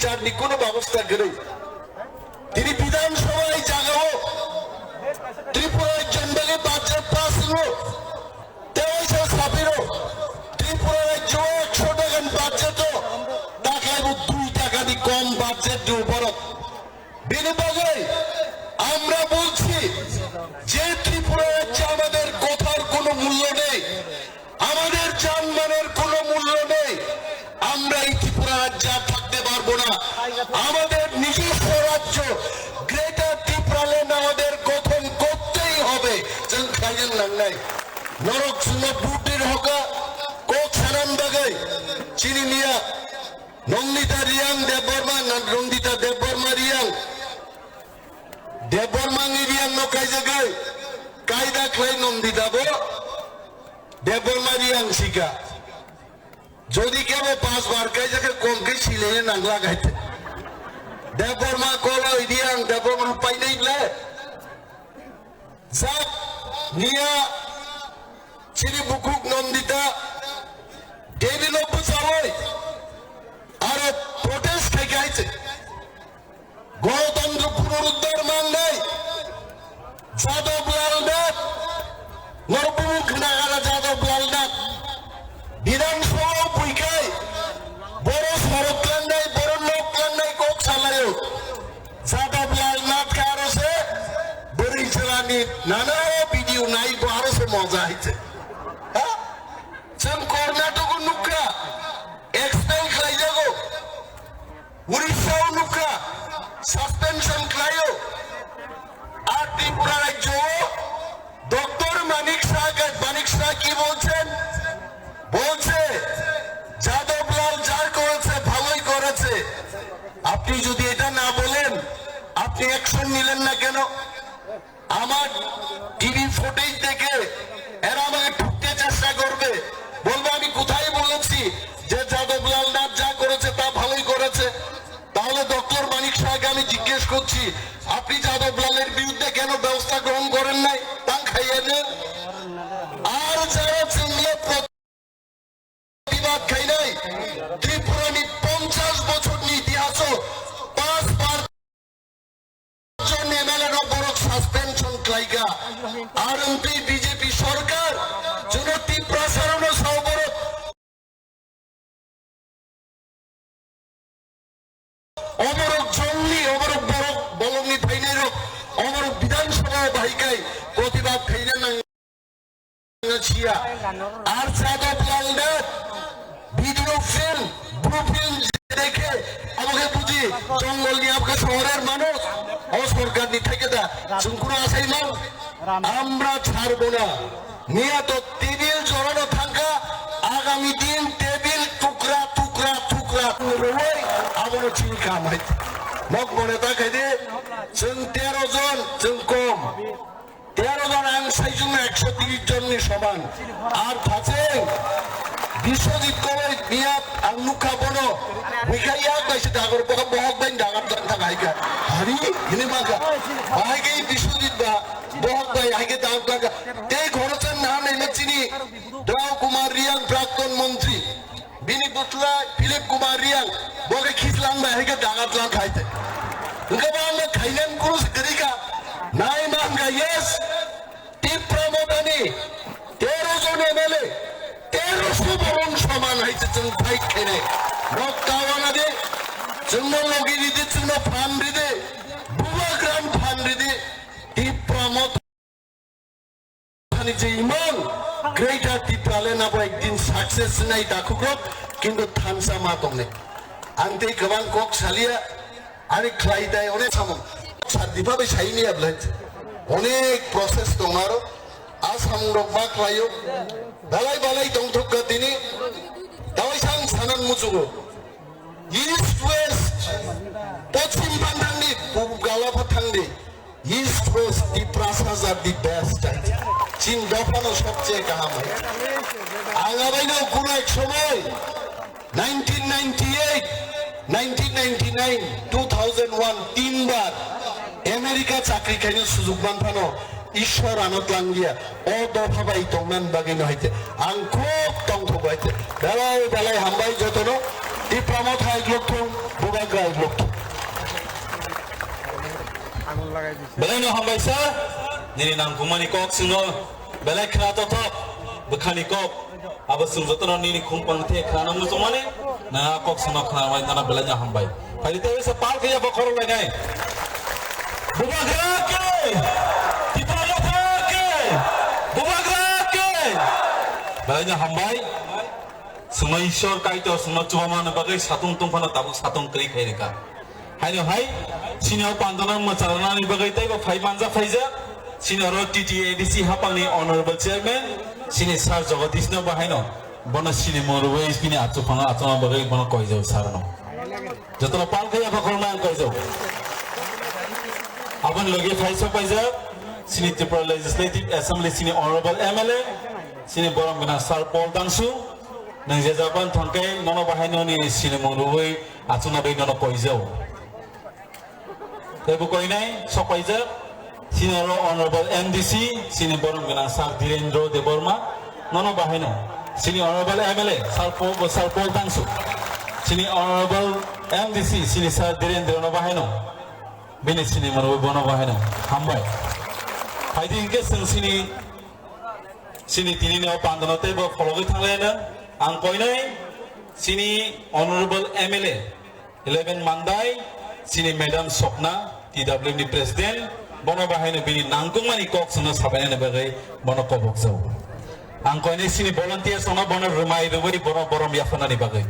বিচারনি কোনো ব্যবস্থা করে তিনি বিধানসভায় জাগাও ত্রিপুরার জন্মলে বাজেট পাস হলো 23 ত্রিপুরা রাজ্য 100 টাকার বাজেট টাকায় 2 টাকা দি কম বাজেট উপর বিনিময়ে আমরা বলছি যে ত্রিপুরা রাজ্যে আমাদের কথার কোনো মূল্য নেই, আমাদের জানমালের কোনো মূল্য নেই, আমরা এই ত্রিপুরা রাজ্যে থাকতে পারবো না। আমাদের নিজস্ব রাজ্য গ্রেটার ত্রিপুরাল্যান্ড আমাদের গঠন করতেই হবে। নরক বুটির হকা কোক সারান বাগাই চিনি নিয়া নন্দিতা রিয়াং দেববর্মা নন্দিতা দেববর্মা রিয়াং দেববর্মাঙ্গি রিয়াং নকাই জায়গায় কায়দা খাই নন্দিতা বো দেববর্মা রিয়াং শিকা যদি কেউ 5 বার কাই জায়গায় কমকে ছিলে নাংলা গাইতে দেববর্মা কলা রিয়াং দেববর্মা পাই নাই লে সব নিয়া চিনি বুকুক নন্দিতা টেবিল অব্বু চাওয়াই আর প্রোটেস্ট থেকে আইছে গণতন্ত্র পুনরুদ্ধার মানলাই যাদব লাল নাথ নরপ্রমুখ নাগারা যাদব লাল নাথ বিধানসভা পরীক্ষায় বড় সড়ক লান্ডাই বড় লোক লান্ডাই কোক চালায় যাদব লাল নাথ কার আছে বড়ি চালানি নানা ভিডিও নাই আরো সে মজা হয়েছে কর্ণাটক নুকা এক্সপেল খাই যাবো উড়িষ্যাও নুকা সাসপেনশন খাইও আর ত্রিপুরা রাজ্য ডক্টর মানিক শাহ কি বলছেন বলছে যাদবলাল যা করেছে ভালোই করেছে। আপনি যদি এটা না বলেন আপনি অ্যাকশন নিলেন না কেন? আমার টিভি ফুটেজ দেখে এরা আমাকে ঠুকতে চেষ্টা করবে, বলবো আমি কোথায় বলেছি যে যাদবলাল নাথ যা করেছে তা ভালোই করেছে। তাহলে ডক্টর মানিক শাহকে আমি জিজ্ঞেস করছি আপনি যাদবলালের বিরুদ্ধে কেন ব্যবস্থা গ্রহণ করেন নাই? তা খাইয়ে নেন। আর যারা চিনলে প্রতিবাদ খাই নাই ত্রিপুরা 50 বছর ইতিহাস 5 বার এমএলএ বড় সাসপেনশন খাইগা আর বিজেপি সরকার জনতি প্রসারণ সবর অমরক জঙ্গলি অমরক বড় বলঙ্গি ফাইনের অমরক বিধানসভা বাহিকায় প্রতিবাদ ফাইনে না আর Yadav Lal Nath video film blue film দেখে আমাকে বুঝি জঙ্গল নিয়ে আপনার শহরের মানুষ সরকার নিয়ে থেকে দা কোনো আশাই নাম আমরা ছাড়বো না। নিহত টেবিল জড়ানো থাকা আগামী দিন টেবিল টুকরা টুকরা টুকরা আবারও চিনি কাম হয়েছে মগ মনে তাকে দিয়ে 13 জন কম 13 জন আনসাই জন্য 130 জন সমান আর থাকে বিশ্বজিৎ কবে নিয়াত আর নুখা বনো বিখাইয়া কইছে ডাগর পকা বহক বাইন ডাগার জানতা গায়িকা হারি হিনে মাগা আগে বিশ্বজিৎ বা বহক বাই আগে দাও টাকা এই ঘরচার নাম এনে চিনি দাও কুমার রিয়াং প্রাক্তন মন্ত্রী বিনি বুতলা ফিলিপ কুমার রিয়াং বগে খিসলাম বা আগে ডাগার জান খাইতে উনকে আমরা খাইলেন পুরুষ গরিকা নাই মাঙ্গা ইয়েস টিপ প্রমোদানি 13 জন এমএলএ 1300 বরং সমান হয়েছে তুমি ভাই খেলে রক্তাওয়ানা দে জন্য লগি দিতে জন্য ফান দিতে বুবা গ্রাম ফান দিতে টিপ প্রমোদ যে ইমান গ্রেটার ত্রিপুরাল্যান্ড আবার একদিন সাকসেস নাই ডাকুক কিন্তু থানসা মা তমনে আনতে গবাং কক সালিয়া আরে খাই দেয় অনেক সামন সাদিভাবে সাইনি আবলাইত অনেক প্রসেস তোমারও আসামরক বা খাইও balai balai dong thukka tini dawai sang sanan musugo east west পশ্চিম বাংলানি পূব গালা পাথাংনি east west the prasas are the best চীন দফানো সবচেয়ে কাম হয় আগাবাইনো কোন এক সময় 1998 1999 2001 তিনবার আমেরিকা চাকরি খাইনো সুযোগ বানফানো ঈশ্বর আনত লাঙ্গিয়া ও দফাবাই তংনান বাগিনো হইতে আং খুব তংথ হইতে বেলায় বেলায় হামবাই যতন di Pramotha iglokto Bubagra iglokto Belai hambai sa nini nang kumani kok sino belai kena totok bekani kok abas sumzotono nini kumpang te kena musumane na kok sino kena mai nana belai hambai pai te se pal ke ya bokor lagai Bubagra ke di Pramotha ke Bubagra ke belai hambai semai shor kai to semua cuma mana bagai satung tumfana tabuk satung kri khai reka hai no hai senior pandana macharana ni bagai tai ba phai manja phaija senior TTADC hapangni honorable chairman senior sir Jagadish no bahai no bona senior morwe spini achu phanga achama bagai bona koi jau sir no jotona pal khai ba korna koi jau aban loge phai sa paija senior Tripura Legislative Assembly senior honorable MLA senior boram gana sir Paul Dangsu nang jajaban thangkai nono bahai no ni senior morwe achuna bei nono koi jau Tebu koi nai sopaija senior honorable MDC senior borom gana sar Dhirendra Deborma nono bahino senior honorable MLA sar Paul Dangsu senior honorable MDC senior sar Dhirendra no bahino bini senior maro bono bahino hambai haidi inke sini tini ne pandana te bo follow thangle na ang koi nai sini honorable MLA 11 Mandai sini Madam Sopna TWD President bono bahai bini nangkung mani kok suna sabane ne bagai bono kobok sau angko ini sini volunteer sona bono remai rubai bono borom yafana ni bagai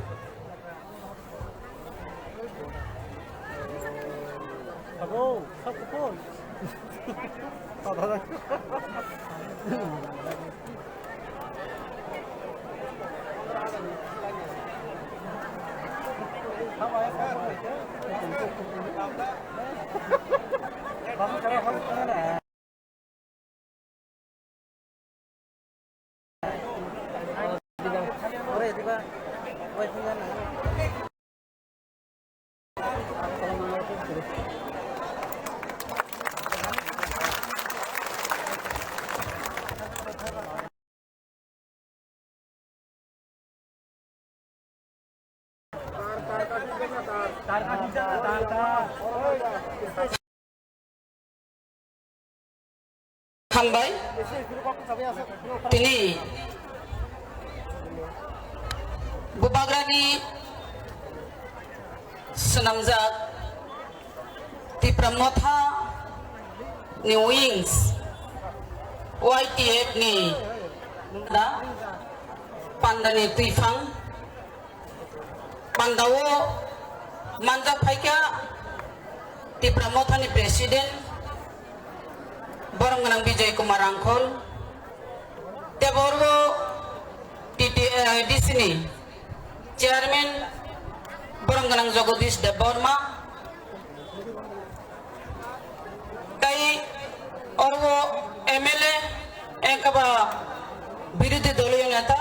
Hambai tini Bubagrani senamjak di Pramotha ni Wings YTF ni da pandani tuifang pandawo manjak phaika di Pramotha ni Presiden Borong nang Bijay Kumar Angkol Teborgo di sini Chairman Borong nang Jagadish Deborma Kai Orgo MLA Ekaba Birudhi Doliyo Neta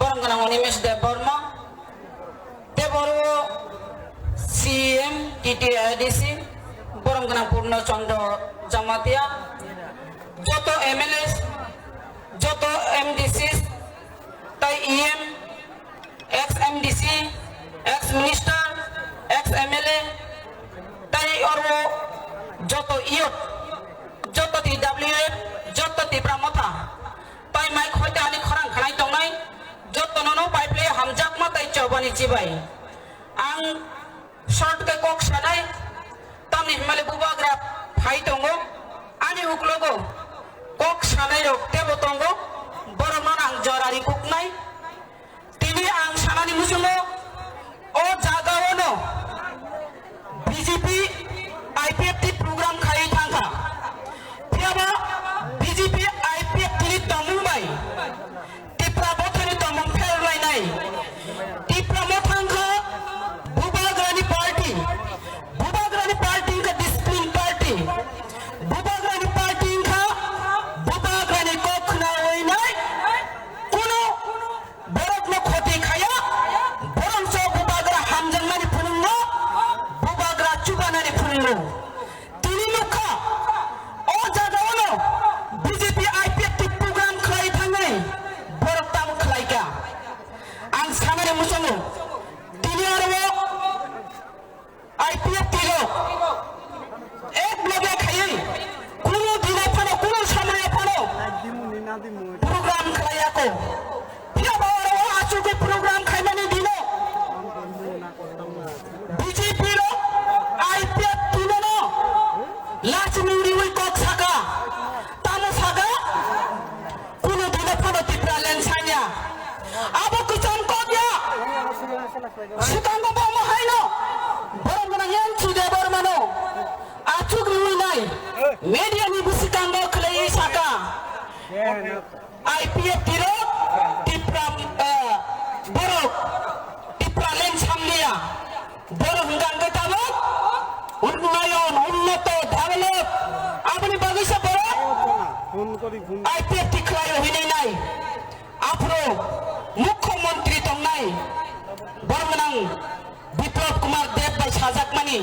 Borong nang Onimesh Deborma Teborgo CM TTADC Borong nang Purna Chandra Jamatia Joto MLS, Joto MDCs, Tai EM, ex-MDC, ex-Minister, ex-MLA, Tai Orwo, Joto IOT, Joto TWF, Joto di Pramotha, Tai Mai Khoite Ani Khorang Khanai Tongnai, Joto Nono Pipeline Hamjak Ma Tai Chobani Chibai, Ang Short Ke Kok Sanai, Tamni Himale Bubagra Phai Tongo, Ani Huklogo. Kok sanai rok tebo tongo boromon ang jorari kuknai tini ang sanani musumo o jagawono BJP IPFT program khai thangka piaba BJP IPFT ni tamumbai ti Pramotha ni tamum fer lai nai ti Pramotha ka Bubagrani party ka discipline party Bubagrani party ka Bubagrani kokna oinai kuno borok no khoti khaya borom so Bubagra hamjang mani phunno Bubagra chubanani phunno tini mukha o jagaono BJP IPFT program khlai thangai borok tam khlai ka ang samare musomo tini program kaya ko. Pia bawa acu ke program kaya mani dino. BJP lo IPF dino no. Last minggu wi kok saga. Tamu saga. Kuno dino kono tipra lensanya. Abo kucang kok ya. Sukang ko bawa haino. Borong kana yang sudah bermano. Acu gui nai. Media ni busikang ko kelai saka. IPF dino tipra borok tipra lensanya. Borong henggang ke tamu. উন্নয়ন উন্নত develop আপনি বাগিচা বড় IPF টিক্রায় হইনি নাই আপনো মুখ্যমন্ত্রী তং নাই বরমনাং Biplab Kumar Deb by সাজাক মানি